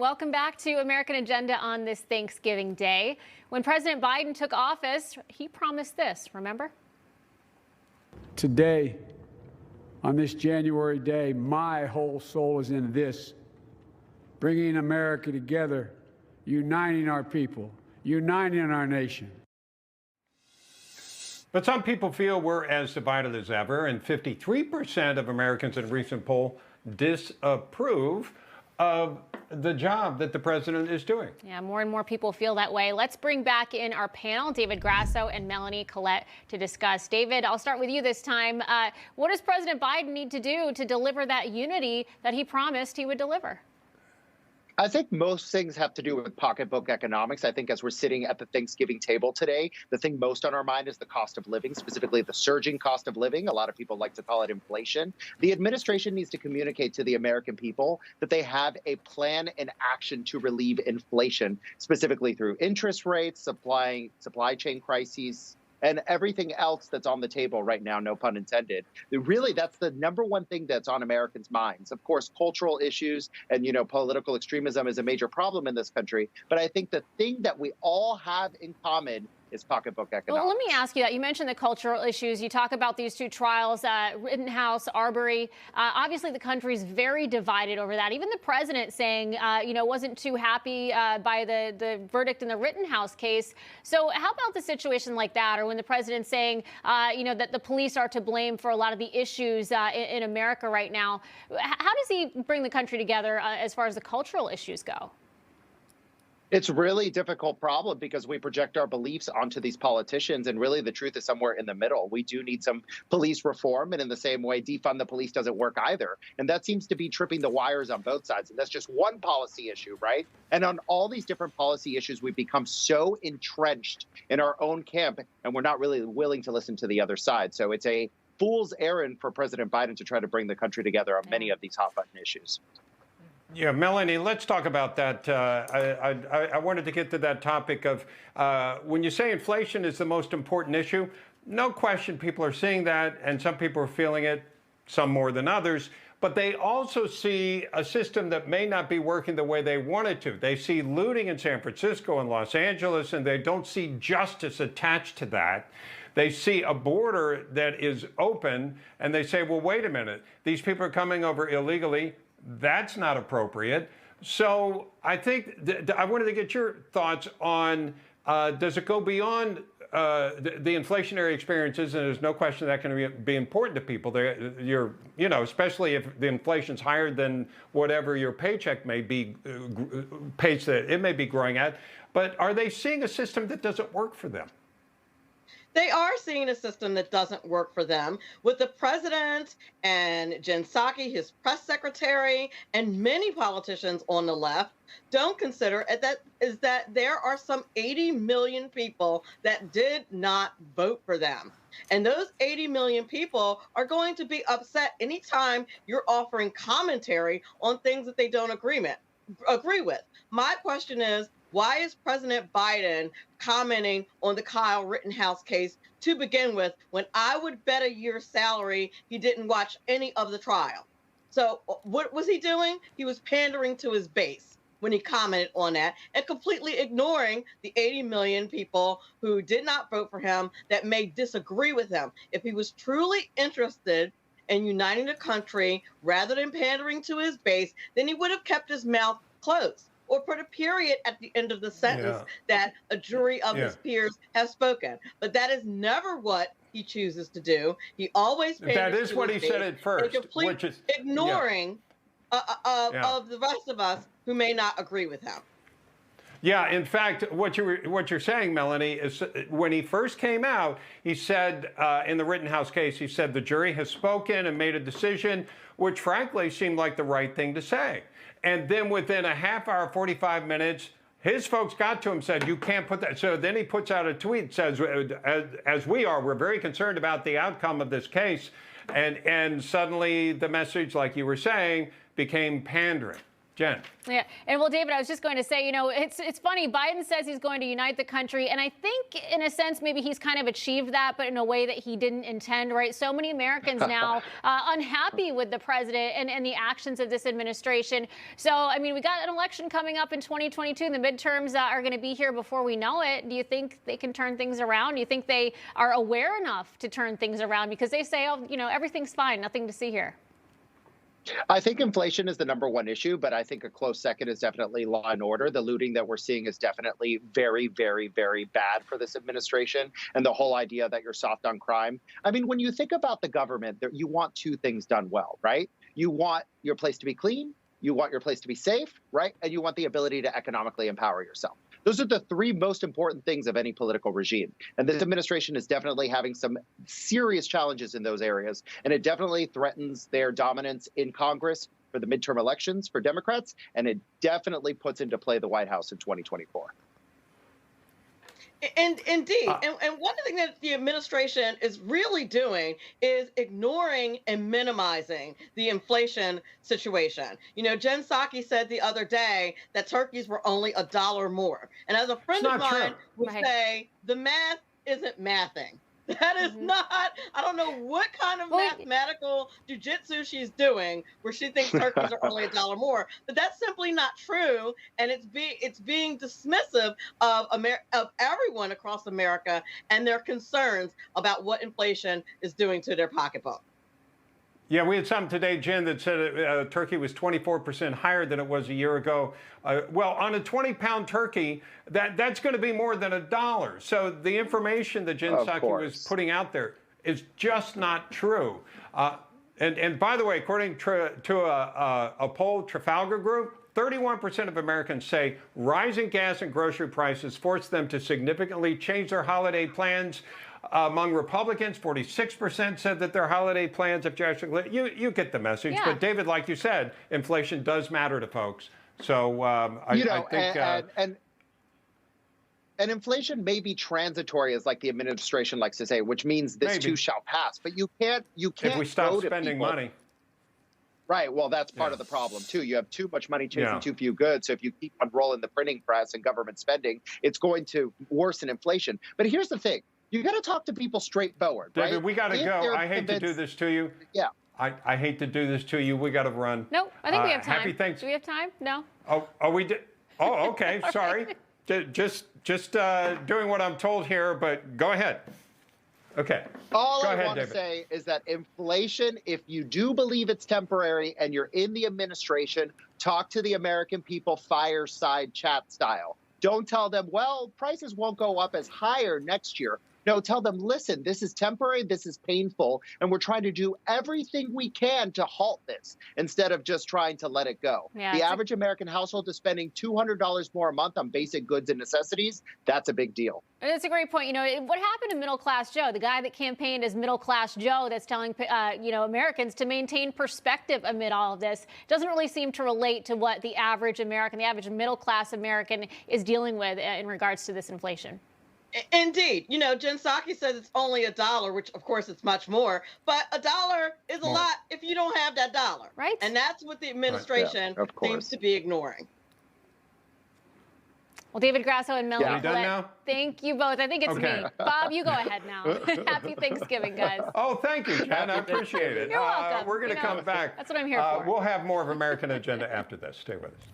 Welcome back to American Agenda on this Thanksgiving Day. When President Biden took office, he promised this, remember? Today, on this January day, my whole soul is in this, bringing America together, uniting our people, uniting our nation. But some people feel we're as divided as ever, and 53% of Americans in a recent poll disapprove of the job that the president is doing. Yeah, more and more people feel that way. Let's bring back in our panel, David Grasso and Melanie Collette, to discuss. David, I'll start with you this time. What does President Biden need to do to deliver that unity that he promised he would deliver? I think most things have to do with pocketbook economics. I think as we're sitting at the Thanksgiving table today, the thing most on our mind is the cost of living, specifically the surging cost of living. A lot of people like to call it inflation. The administration needs to communicate to the American people that they have a plan and action to relieve inflation, specifically through interest rates, supply chain crises, and everything else that's on the table right now, no pun intended. Really, that's the number one thing that's on Americans' minds. Of course, cultural issues and, political extremism is a major problem in this country. But I think the thing that we all have in common is pocketbook economics. Well, let me ask you that. You mentioned the cultural issues. You talk about these two trials, Rittenhouse, Arbery. Obviously, the country's very divided over that. Even the president saying, wasn't too happy by the verdict in the Rittenhouse case. So how about the situation like that, or when the president's saying, that the police are to blame for a lot of the issues in America right now? How does he bring the country together as far as the cultural issues go? It's really a difficult problem because we project our beliefs onto these politicians, and really the truth is somewhere in the middle. We do need some police reform, and in the same way, defund the police doesn't work either. And that seems to be tripping the wires on both sides. And that's just one policy issue, right? And on all these different policy issues, we've become so entrenched in our own camp, and we're not really willing to listen to the other side. So it's a fool's errand for President Biden to try to bring the country together on many of these hot-button issues. Yeah, Melanie, let's talk about that. I wanted to get to that topic of when you say inflation is the most important issue, no question people are seeing that, and some people are feeling it, some more than others. But they also see a system that may not be working the way they want it to. They see looting in San Francisco and Los Angeles, and they don't see justice attached to that. They see a border that is open, and they say, well, wait a minute, these people are coming over illegally. That's not appropriate. So I think I wanted to get your thoughts on, does it go beyond the inflationary experiences? And there's no question that can be important to people. Especially if the inflation's higher than whatever your paycheck may be, pace that it may be growing at. But are they seeing a system that doesn't work for them? They are seeing a system that doesn't work for them, with the president and Jen Psaki, his press secretary, and many politicians on the left don't consider it that there are some 80 million people that did not vote for them. And those 80 million people are going to be upset anytime you're offering commentary on things that they don't agree with. My question is, why is President Biden commenting on the Kyle Rittenhouse case to begin with, when I would bet a year's salary he didn't watch any of the trial? So what was he doing? He was pandering to his base when he commented on that and completely ignoring the 80 million people who did not vote for him that may disagree with him. If he was truly interested in uniting the country rather than pandering to his base, then he would have kept his mouth closed, or put a period at the end of the sentence that a jury of his peers have spoken. But that is never what he chooses to do. He always that is what he said at first, which is ignoring of the rest of us who may not agree with him. Yeah, in fact, what you're saying, Melanie, is when he first came out, he said in the Rittenhouse case, he said the jury has spoken and made a decision, which frankly seemed like the right thing to say. And then within a half hour, 45 minutes, his folks got to him, said, you can't put that. So then he puts out a tweet, says, as we are, we're very concerned about the outcome of this case. And suddenly the message, like you were saying, became pandering. Jen. Yeah, and well, David, I was just going to say, it's funny. Biden says he's going to unite the country, and I think, in a sense, maybe he's kind of achieved that, but in a way that he didn't intend. Right? So many Americans now unhappy with the president and the actions of this administration. So, I mean, we got an election coming up in 2022. The midterms are going to be here before we know it. Do you think they can turn things around? Do you think they are aware enough to turn things around? Because they say, oh, everything's fine, nothing to see here. I think inflation is the #1 issue, but I think a close second is definitely law and order. The looting that we're seeing is definitely very, very, very bad for this administration. And the whole idea that you're soft on crime. I mean, when you think about the government, you want two things done well, right? You want your place to be clean, you want your place to be safe, right? And you want the ability to economically empower yourself. Those are the three most important things of any political regime. And this administration is definitely having some serious challenges in those areas. And it definitely threatens their dominance in Congress for the midterm elections for Democrats. And it definitely puts into play the White House in 2024. And indeed, and one thing that the administration is really doing is ignoring and minimizing the inflation situation. Jen Psaki said the other day that turkeys were only $1 more. And as a friend of mine would say, the math isn't mathing. That is not, I don't know what kind of mathematical jujitsu she's doing where she thinks turkeys are only $1 more, but that's simply not true. And it's being dismissive of everyone across America and their concerns about what inflation is doing to their pocketbook. Yeah, we had something today, Jen, that said turkey was 24% higher than it was a year ago. Well, on a 20-pound turkey, that's going to be more than $1. So the information that Jen Psaki was putting out there is just not true. And by the way, according to a poll, Trafalgar Group, 31% of Americans say rising gas and grocery prices force them to significantly change their holiday plans. Among Republicans, 46% said that their holiday plans have drastically. You get the message. Yeah. But David, like you said, inflation does matter to folks. So I think. And inflation may be transitory, as like the administration likes to say, which means this too shall pass. But you can't. If we stop spending money. Right. Well, that's part of the problem, too. You have too much money chasing too few goods. So if you keep on rolling the printing press and government spending, it's going to worsen inflation. But here's the thing. You got to talk to people straightforward, right? David, we got to go. I hate to do this to you. Yeah. I hate to do this to you. We got to run. No, I think we have time. Happy Thanksgiving. Do we have time? No. Oh, we did. Oh, okay. Sorry. Just doing what I'm told here, but go ahead. Okay. All I want to say is that inflation, if you do believe it's temporary and you're in the administration, talk to the American people fireside chat style. Don't tell them, well, prices won't go up as higher next year. No, tell them, listen, this is temporary, this is painful, and we're trying to do everything we can to halt this instead of just trying to let it go. Yeah, the average American household is spending $200 more a month on basic goods and necessities. That's a big deal. That's a great point. What happened to middle-class Joe, the guy that campaigned as middle-class Joe that's telling, Americans to maintain perspective amid all of this, doesn't really seem to relate to what the average American, the average middle-class American is dealing with in regards to this inflation. Indeed. Jen Psaki says it's only $1, which, of course, it's much more. But $1 is a lot if you don't have that dollar. Right. And that's what the administration seems to be ignoring. Well, David Grasso and Melanie, you done now? Thank you both. I think it's me. Bob, you go ahead now. Happy Thanksgiving, guys. Oh, thank you, Jen. I appreciate it. You're welcome. We're going to come back. That's what I'm here for. We'll have more of American Agenda after this. Stay with us.